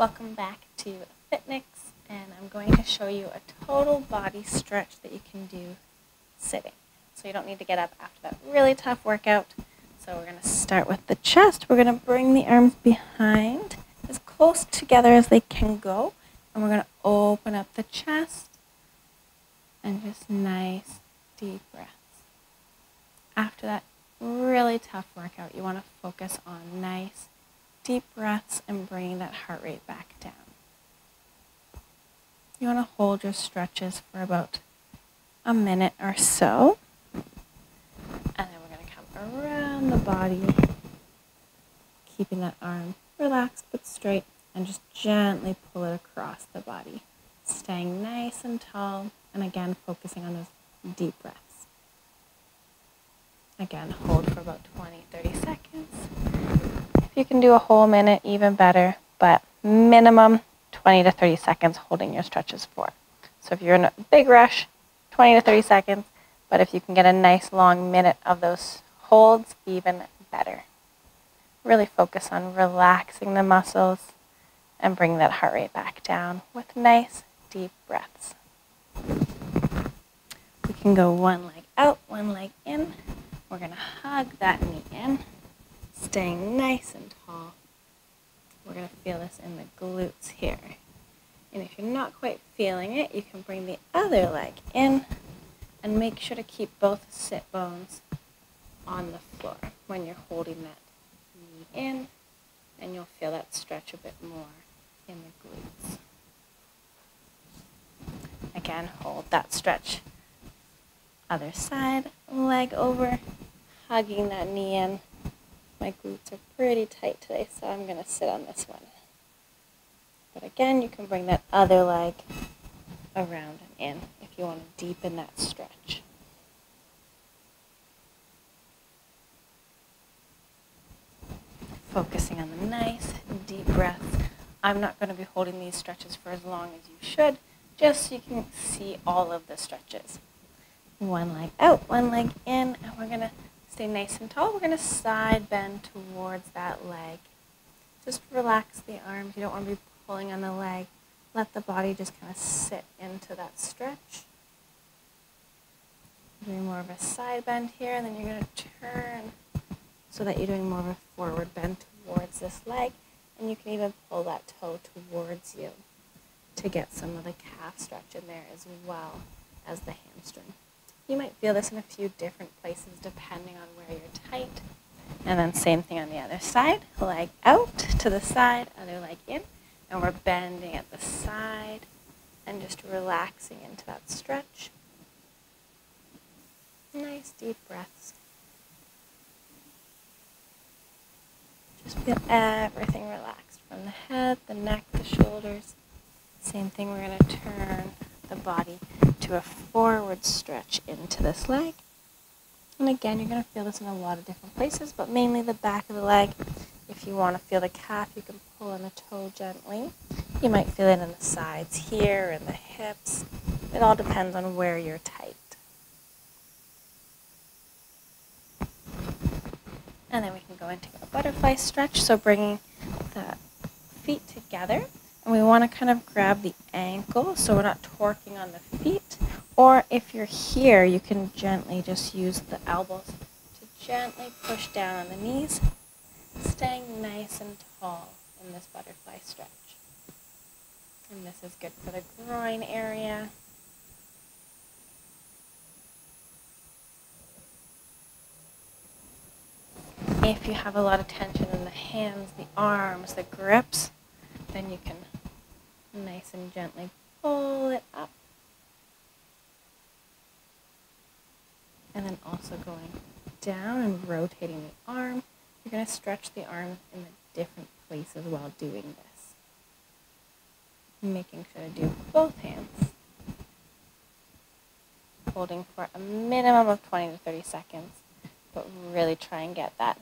Welcome back to Fitness, and I'm going to show you a total body stretch that you can do sitting. So you don't need to get up after that really tough workout. So we're going to start with the chest. We're going to bring the arms behind as close together as they can go, and we're going to open up the chest and just nice deep breaths. After that really tough workout, you want to focus on nice deep breaths and bringing that heart rate back down. You want to hold your stretches for about a minute or so. And then we're going to come around the body, keeping that arm relaxed but straight, and just gently pull it across the body. Staying nice and tall, and again, focusing on those deep breaths. Again, hold for about 20-30 seconds. If you can do a whole minute, even better, but minimum 20 to 30 seconds holding your stretches for. So if you're in a big rush, 20 to 30 seconds, but if you can get a nice long minute of those holds, even better. Really focus on relaxing the muscles and bring that heart rate back down with nice deep breaths. We can go one leg out, one leg in. We're going to hug that knee in. Staying nice and tall. We're going to feel this in the glutes here. And if you're not quite feeling it, you can bring the other leg in and make sure to keep both sit bones on the floor when you're holding that knee in, and you'll feel that stretch a bit more in the glutes. Again, hold that stretch. Other side, leg over, hugging that knee in. My glutes are pretty tight today, so I'm going to sit on this one. But again, you can bring that other leg around and in if you want to deepen that stretch. Focusing on the nice, deep breaths. I'm not going to be holding these stretches for as long as you should, just so you can see all of the stretches. One leg out, one leg in, and we're going to stay nice and tall. We're going to side bend towards that leg. Just relax the arms. You don't want to be pulling on the leg. Let the body just kind of sit into that stretch. Doing more of a side bend here, and then you're going to turn so that you're doing more of a forward bend towards this leg. And you can even pull that toe towards you to get some of the calf stretch in there as well as the hamstring. You might feel this in a few different places depending on where you're tight. And then same thing on the other side. Leg out to the side, other leg in. And we're bending at the side and just relaxing into that stretch. Nice deep breaths. Just feel everything relaxed from the head, the neck, the shoulders. Same thing, we're going to turn the body to a forward stretch into this leg. And again, you're going to feel this in a lot of different places, but mainly the back of the leg. If you want to feel the calf, you can pull on the toe gently. You might feel it in the sides here and the hips. It all depends on where you're tight. And then we can go into a butterfly stretch, so bringing the feet together. And we want to kind of grab the ankle so we're not torquing on the feet. Or if you're here, you can gently just use the elbows to gently push down on the knees, staying nice and tall in this butterfly stretch. And this is good for the groin area. If you have a lot of tension in the hands, the arms, the grips, then you can nice and gently pull it up. And then also going down and rotating the arm. You're going to stretch the arm in the different places while doing this. Making sure to do both hands. Holding for a minimum of 20 to 30 seconds, but really try and get that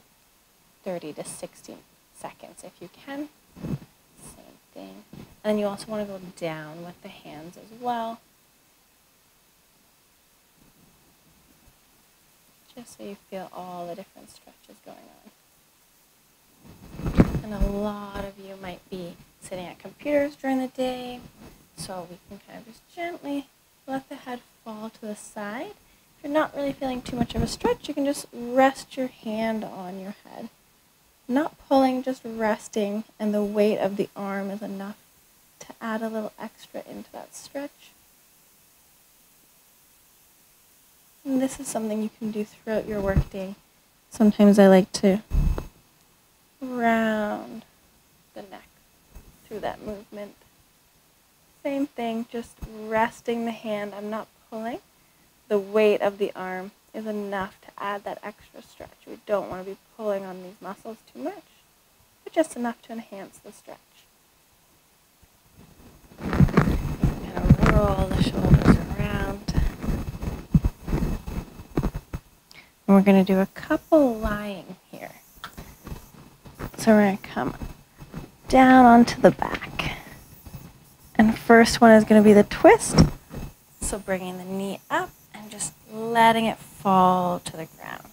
30 to 60 seconds if you can. Same thing. And then you also want to go down with the hands as well. Just so you feel all the different stretches going on. And a lot of you might be sitting at computers during the day. So we can kind of just gently let the head fall to the side. If you're not really feeling too much of a stretch, you can just rest your hand on your head. Not pulling, just resting, and the weight of the arm is enough to add a little extra into that stretch. And this is something you can do throughout your workday. Sometimes I like to round the neck through that movement. Same thing, just resting the hand. I'm not pulling. The weight of the arm is enough to add that extra stretch. We don't want to be pulling on these muscles too much, but just enough to enhance the stretch. I'm going to roll the shoulders around. And we're going to do a couple lying here. So we're going to come down onto the back. And first one is going to be the twist. So bringing the knee up and just letting it fall to the ground.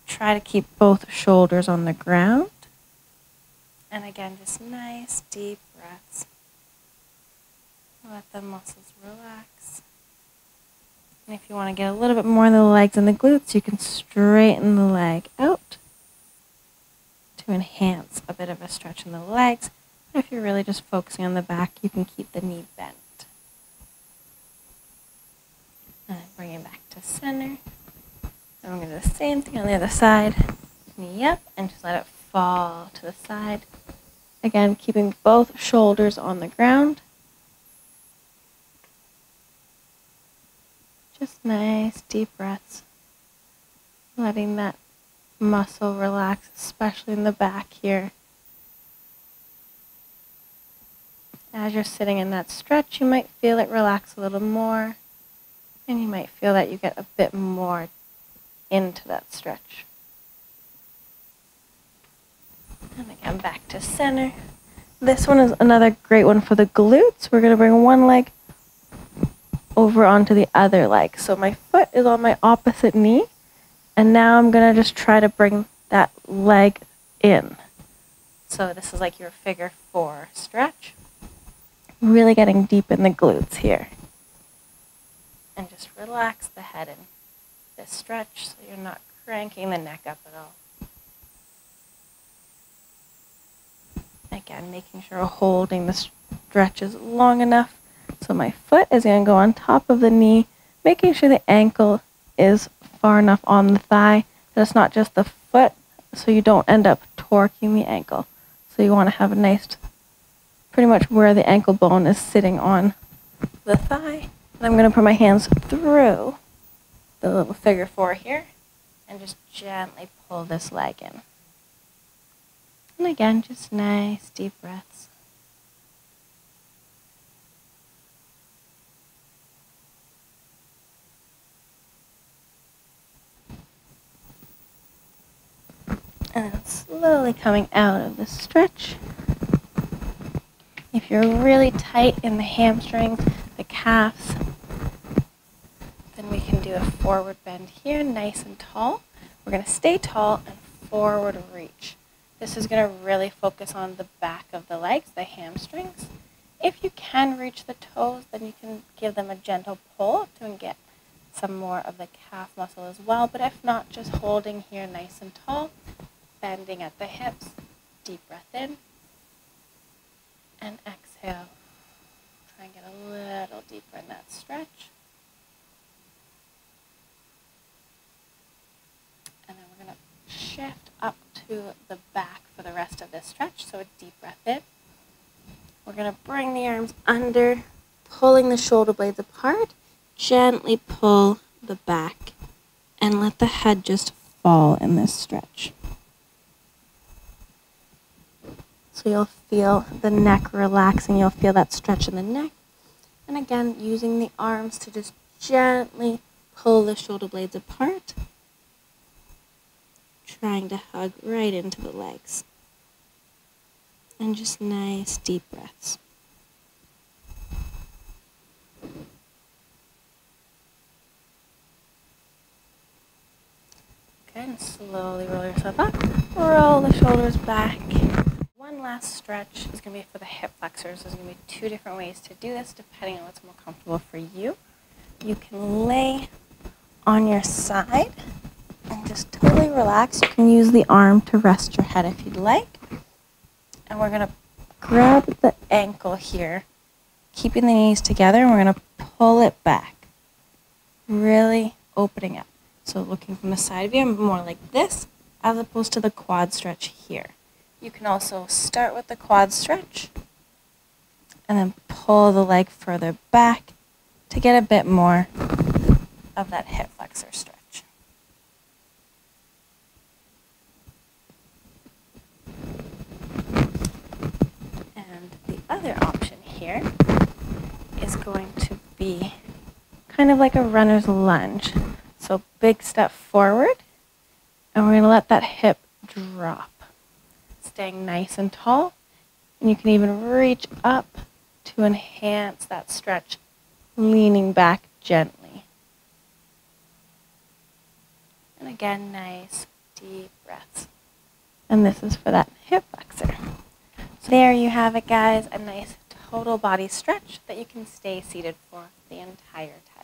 Try to keep both shoulders on the ground. And again, just nice deep breaths. Let the muscles relax. And if you want to get a little bit more in the legs and the glutes, you can straighten the leg out to enhance a bit of a stretch in the legs. If you're really just focusing on the back, you can keep the knee bent. And then bring it back to center. And we're going to do the same thing on the other side. Knee up and just let it fall to the side. Again, keeping both shoulders on the ground. Just nice deep breaths. Letting that muscle relax, especially in the back here. As you're sitting in that stretch, you might feel it relax a little more, and you might feel that you get a bit more into that stretch. And again, back to center. This one is another great one for the glutes. We're going to bring one leg over onto the other leg. So my foot is on my opposite knee, and now I'm going to just try to bring that leg in. So this is like your figure 4 stretch. Really getting deep in the glutes here. And just relax the head in this stretch so you're not cranking the neck up at all. Again, making sure we're holding the stretches long enough. So my foot is going to go on top of the knee, making sure the ankle is far enough on the thigh that it's not just the foot, so you don't end up torquing the ankle. So you want to have a nice, pretty much where the ankle bone is sitting on the thigh. And I'm going to put my hands through the little figure 4 here and just gently pull this leg in. And again, just nice deep breaths. And then slowly coming out of the stretch. If you're really tight in the hamstrings, the calves, then we can do a forward bend here, nice and tall. We're going to stay tall and forward reach. This is going to really focus on the back of the legs, the hamstrings. If you can reach the toes, then you can give them a gentle pull to get some more of the calf muscle as well. But if not, just holding here nice and tall, bending at the hips, deep breath in, and exhale. Try and get a little deeper in that stretch. And then we're going to shift up to the back for the rest of this stretch. So a deep breath in. We're going to bring the arms under, pulling the shoulder blades apart. Gently pull the back and let the head just fall in this stretch. So you'll feel the neck relaxing. You'll feel that stretch in the neck. And again, using the arms to just gently pull the shoulder blades apart. Trying to hug right into the legs. And just nice deep breaths. Okay, and slowly roll yourself up. Roll the shoulders back. one last stretch is going to be for the hip flexors. There's going to be 2 different ways to do this depending on what's more comfortable for you. You can lay on your side and just totally relax. You can use the arm to rest your head if you'd like. And we're going to grab the ankle here, keeping the knees together, and we're going to pull it back, really opening up. So looking from the side view, more like this, as opposed to the quad stretch here. You can also start with the quad stretch and then pull the leg further back to get a bit more of that hip flexor stretch. And the other option here is going to be kind of like a runner's lunge. So big step forward, and we're going to let that hip drop, staying nice and tall. And you can even reach up to enhance that stretch, leaning back gently. And again, nice deep breaths. And this is for that hip flexor. So there you have it, guys, a nice total body stretch that you can stay seated for the entire time.